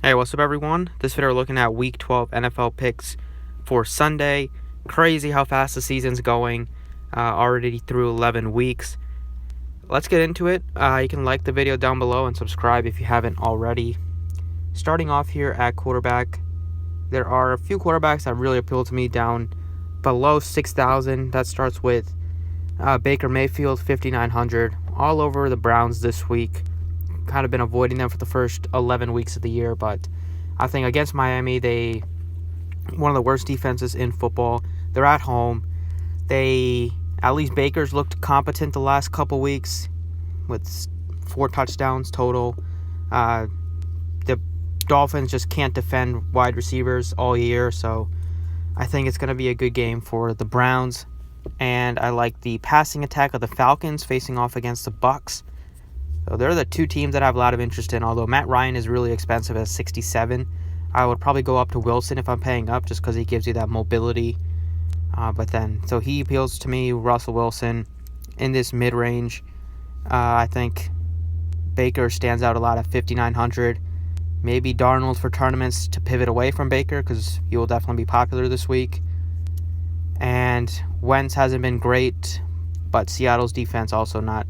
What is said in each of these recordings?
Hey, what's up, everyone? This video we're looking at Week 12 NFL picks for Sunday. Crazy how fast the season's going. Already through 11 weeks. Let's get into it. You can like the video down below and subscribe if you haven't already. Starting off here at quarterback, there are a few quarterbacks that really appeal to me down below 6,000. That starts with Baker Mayfield, 5,900. All over the Browns this week. Kind of been avoiding them for the first 11 weeks of the year, but I think against Miami, they one of the worst defenses in football. They're at home. At least Baker's looked competent the last couple weeks with 4 touchdowns total. The Dolphins just can't defend wide receivers all year, so I think it's going to be a good game for the Browns. And I like the passing attack of the Falcons facing off against the Bucs. So they're the two teams that I have a lot of interest in, although Matt Ryan is really expensive at 67. I would probably go up to Wilson if I'm paying up just because he gives you that mobility. So he appeals to me, Russell Wilson, in this mid-range. I think Baker stands out a lot at 5,900. Maybe Darnold for tournaments to pivot away from Baker because he will definitely be popular this week. And Wentz hasn't been great, but Seattle's defense also not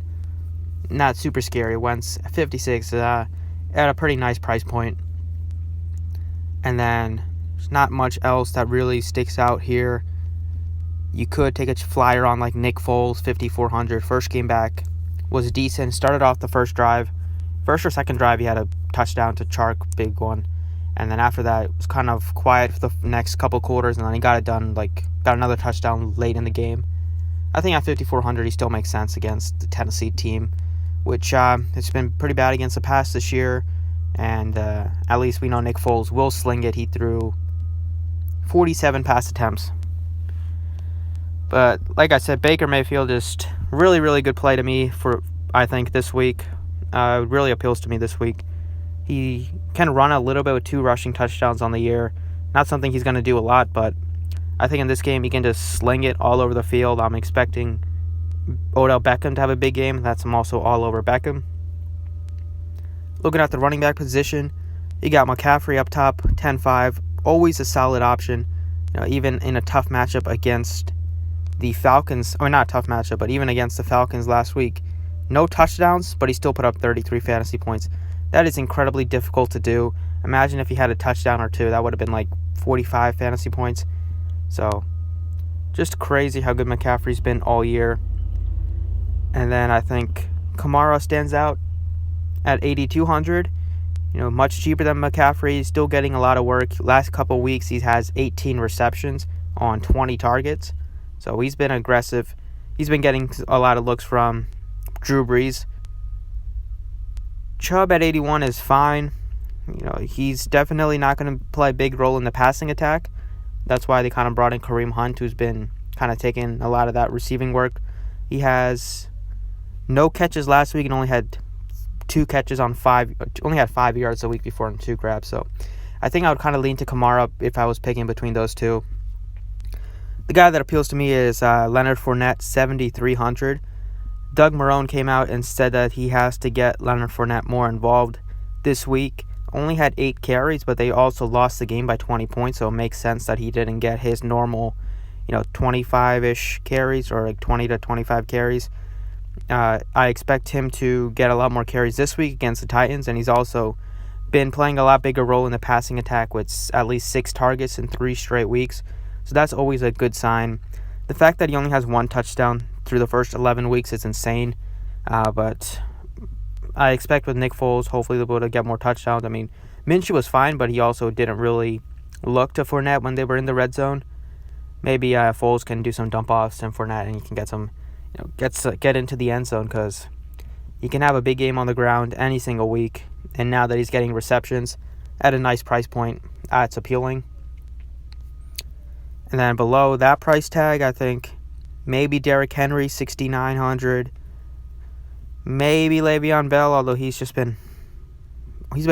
super scary. Wentz 56 at a pretty nice price point. And then there's not much else that really sticks out here. You could take a flyer on like Nick Foles, 5,400. First game back was decent. Started off the first or second drive, he had a touchdown to Chark, big one. And then after that, it was kind of quiet for the next couple quarters, and then he got it done, got another touchdown late in the game. I think at 5,400, he still makes sense against the Tennessee team, which it's been pretty bad against the pass this year, and at least we know Nick Foles will sling it. He threw 47 pass attempts. But like I said, Baker Mayfield just really, really good play to me I think this week. It really appeals to me this week. He can run a little bit with 2 rushing touchdowns on the year. Not something he's going to do a lot, but I think in this game he can just sling it all over the field. I'm expecting Odell Beckham to have a big game. That's also all over Beckham. Looking at the running back position, you got McCaffrey up top, 10-5. Always a solid option, even in a tough matchup against the Falcons. Or not a tough matchup, but even against the Falcons last week. No touchdowns, but he still put up 33 fantasy points. That is incredibly difficult to do. Imagine if he had a touchdown or 2. That would have been like 45 fantasy points. So, just crazy how good McCaffrey's been all year. And then I think Kamara stands out at 8,200. Much cheaper than McCaffrey. Still getting a lot of work. Last couple weeks, he has 18 receptions on 20 targets. So he's been aggressive. He's been getting a lot of looks from Drew Brees. Chubb at 81 is fine. He's definitely not going to play a big role in the passing attack. That's why they kind of brought in Kareem Hunt, who's been kind of taking a lot of that receiving work. He has no catches last week and only had 2 catches on 5. Only had 5 yards the week before and 2 grabs. So I think I would kind of lean to Kamara if I was picking between those two. The guy that appeals to me is Leonard Fournette, 7,300. Doug Marrone came out and said that he has to get Leonard Fournette more involved this week. Only had 8 carries, but they also lost the game by 20 points, so it makes sense that he didn't get his normal, 25-ish carries or like 20 to 25 carries. I expect him to get a lot more carries this week against the Titans, and he's also been playing a lot bigger role in the passing attack with at least 6 targets in 3 straight weeks. So that's always a good sign. The fact that he only has 1 touchdown through the first 11 weeks is insane. But I expect with Nick Foles, hopefully they'll be able to get more touchdowns. I mean, Minshew was fine, but he also didn't really look to Fournette when they were in the red zone. Maybe Foles can do some dump-offs and Fournette, and he can get some, get into the end zone because he can have a big game on the ground any single week. And now that he's getting receptions at a nice price point, it's appealing. And then below that price tag, I think maybe Derrick Henry, 6,900. Maybe Le'Veon Bell, although he's been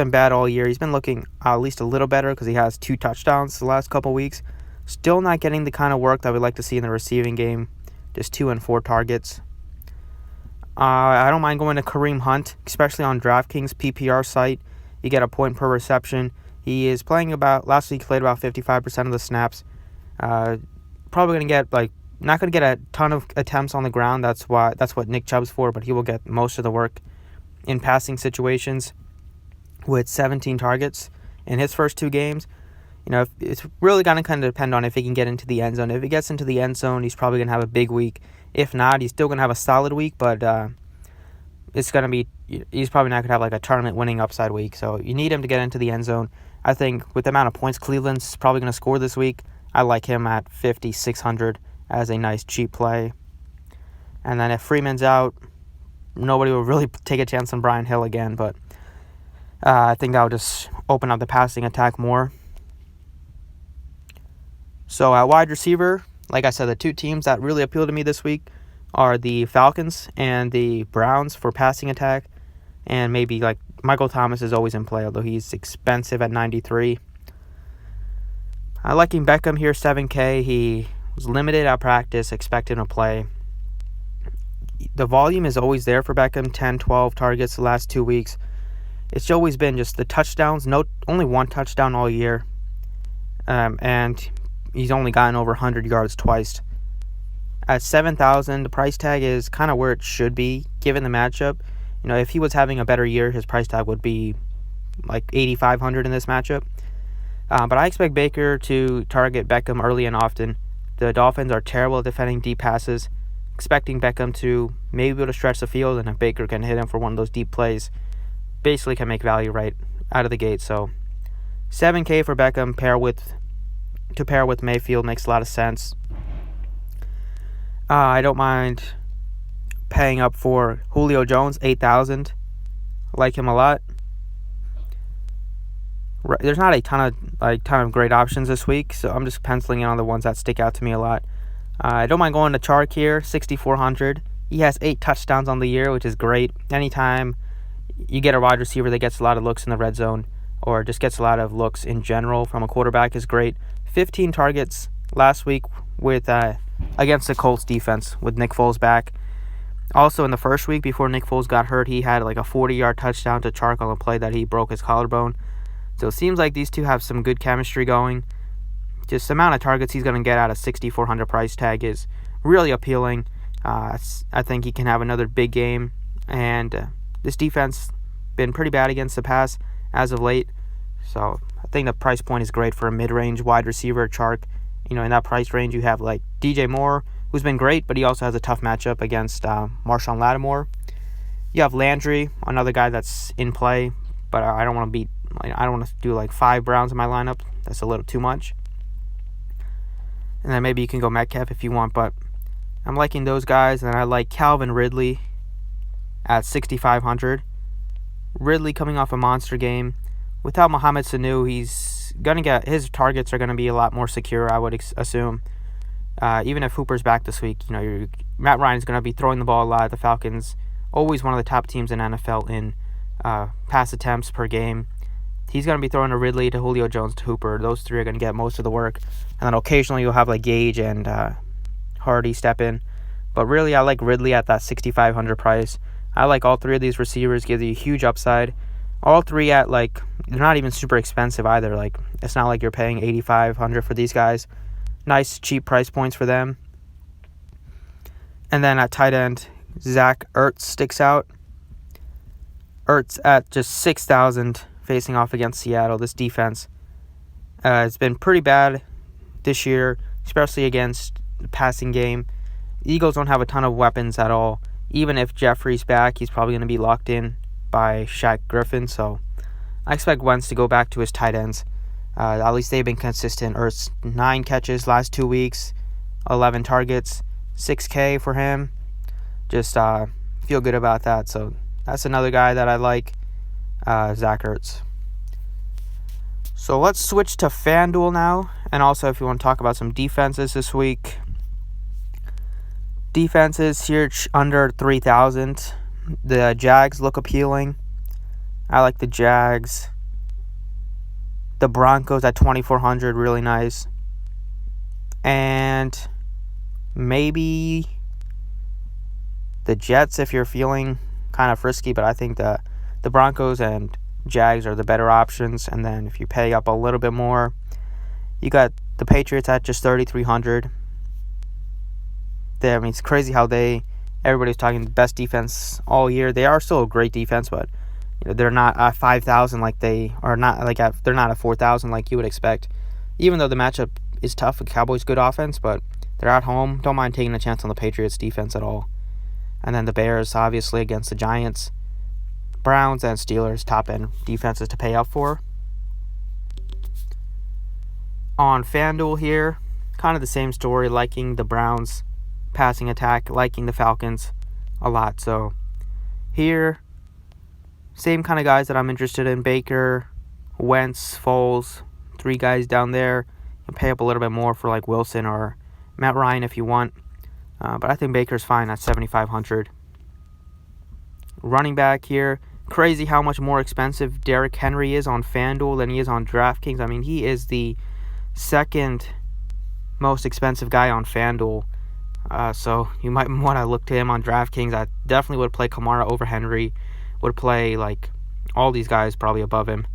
bad all year. He's been looking at least a little better because he has 2 touchdowns the last couple weeks. Still not getting the kind of work that we'd like to see in the receiving game. Just 2 and 4 targets. I don't mind going to Kareem Hunt, especially on Draftkings PPR site. You get a point per reception. He is playing last week he played about 55% of the snaps. Probably going to get, not going to get a ton of attempts on the ground. That's what Nick Chubb's for, but he will get most of the work in passing situations with 17 targets in his first 2 games. It's really going to kind of depend on if he can get into the end zone. If he gets into the end zone, he's probably going to have a big week. If not, he's still going to have a solid week, but he's probably not going to have a tournament-winning upside week. So you need him to get into the end zone. I think with the amount of points Cleveland's probably going to score this week, I like him at 5,600 as a nice cheap play. And then if Freeman's out, nobody will really take a chance on Brian Hill again, but I think that will just open up the passing attack more. So at wide receiver, like I said, the 2 teams that really appeal to me this week are the Falcons and the Browns for passing attack. And maybe Michael Thomas is always in play, although he's expensive at 93. I like him Beckham here, 7K. He was limited at practice, expected to play. The volume is always there for Beckham, 10, 12 targets the last 2 weeks. It's always been just the touchdowns, only 1 touchdown all year. And he's only gotten over 100 yards twice. At 7,000, the price tag is kind of where it should be, given the matchup. If he was having a better year, his price tag would be 8,500 in this matchup. But I expect Baker to target Beckham early and often. The Dolphins are terrible at defending deep passes. Expecting Beckham to maybe be able to stretch the field, and if Baker can hit him for one of those deep plays, basically can make value right out of the gate. So 7K for Beckham pair with Mayfield makes a lot of sense. I don't mind paying up for Julio Jones, 8,000. I like him a lot. There's not a ton of great options this week, so I'm just penciling in on the ones that stick out to me a lot. I don't mind going to Chark here, 6,400. He has 8 touchdowns on the year, which is great. Anytime you get a wide receiver that gets a lot of looks in the red zone, or just gets a lot of looks in general from a quarterback, is great. 15 targets last week with against the Colts defense with Nick Foles back. Also in the first week before Nick Foles got hurt, he had a 40-yard touchdown to Chark on a play that he broke his collarbone. So it seems like these two have some good chemistry going. Just the amount of targets he's going to get out of 6,400 price tag is really appealing. I think he can have another big game. And this defense been pretty bad against the pass as of late. So I think the price point is great for a mid-range wide receiver, Chark. In that price range, you have DJ Moore, who's been great, but he also has a tough matchup against Marshawn Lattimore. You have Landry, another guy that's in play, but I don't want to do 5 Browns in my lineup. That's a little too much. And then maybe you can go Metcalf if you want, but I'm liking those guys. And then I like Calvin Ridley at 6,500. Ridley coming off a monster game. Without Mohamed Sanu, his targets are going to be a lot more secure, I would assume. Even if Hooper's back this week, Matt Ryan's going to be throwing the ball a lot. The Falcons, always one of the top teams in NFL in pass attempts per game. He's going to be throwing to Ridley, to Julio Jones, to Hooper. Those 3 are going to get most of the work. And then occasionally you'll have Gage and Hardy step in. But really, I like Ridley at that 6,500 price. I like all 3 of these receivers, give you a huge upside. All 3 at they're not even super expensive either. It's not like you're paying 8,500 for these guys. Nice cheap price points for them. And then at tight end, Zach Ertz sticks out. Ertz at just 6,000 facing off against Seattle. This defense has been pretty bad this year, especially against the passing game. The Eagles don't have a ton of weapons at all. Even if Jeffrey's back, he's probably going to be locked in by Shaq Griffin. So I expect Wentz to go back to his tight ends. At least they've been consistent. Ertz, 9 catches last 2 weeks, 11 targets, 6K for him. Just feel good about that. So that's another guy that I like, Zach Ertz. So let's switch to Fanduel now. And also, if you want to talk about some defenses this week. Defenses here under 3,000. The Jags look appealing. I like the Jags. The Broncos at 2,400, really nice. And maybe the Jets if you're feeling kind of frisky, but I think the Broncos and Jags are the better options. And then if you pay up a little bit more, you got the Patriots at just 3,300. I mean, it's crazy how everybody's talking the best defense all year. They are still a great defense, but they're not at 5,000 like they are not like they're not at 4,000 like you would expect. Even though the matchup is tough with Cowboys' good offense, but they're at home. Don't mind taking a chance on the Patriots' defense at all. And then the Bears, obviously, against the Giants, Browns, and Steelers, top-end defenses to pay up for. On Fanduel here, kind of the same story, liking the Browns' passing attack, liking the Falcons a lot. So here, same kind of guys that I'm interested in. Baker, Wentz, Foles, 3 guys down there. You can pay up a little bit more for like Wilson or Matt Ryan if you want. But I think Baker's fine at 7,500. Running back here, crazy how much more expensive Derrick Henry is on FanDuel than he is on Draftkings. I mean, he is the second most expensive guy on FanDuel. So you might want to look to him on DraftKings. I definitely would play Kamara over Henry. Would play like all these guys probably above him.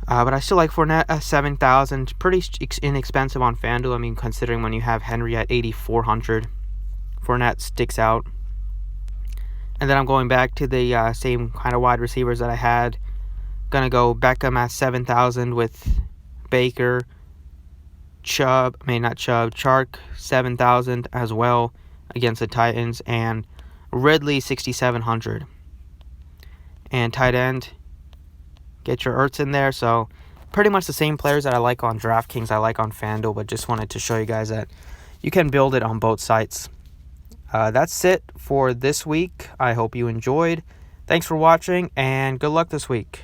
But I still like Fournette at 7,000. Pretty inexpensive on FanDuel. I mean, considering when you have Henry at 8,400, Fournette sticks out. And then I'm going back to the same kind of wide receivers that I had. Gonna go Beckham at 7,000 with Baker, Chark 7,000 as well against the Titans, and Ridley 6,700. And tight end, get your Ertz in there. So pretty much the same players that I like on DraftKings I like on FanDuel, but just wanted to show you guys that you can build it on both sites. That's it for this week. I hope you enjoyed. Thanks for watching, and good luck this week.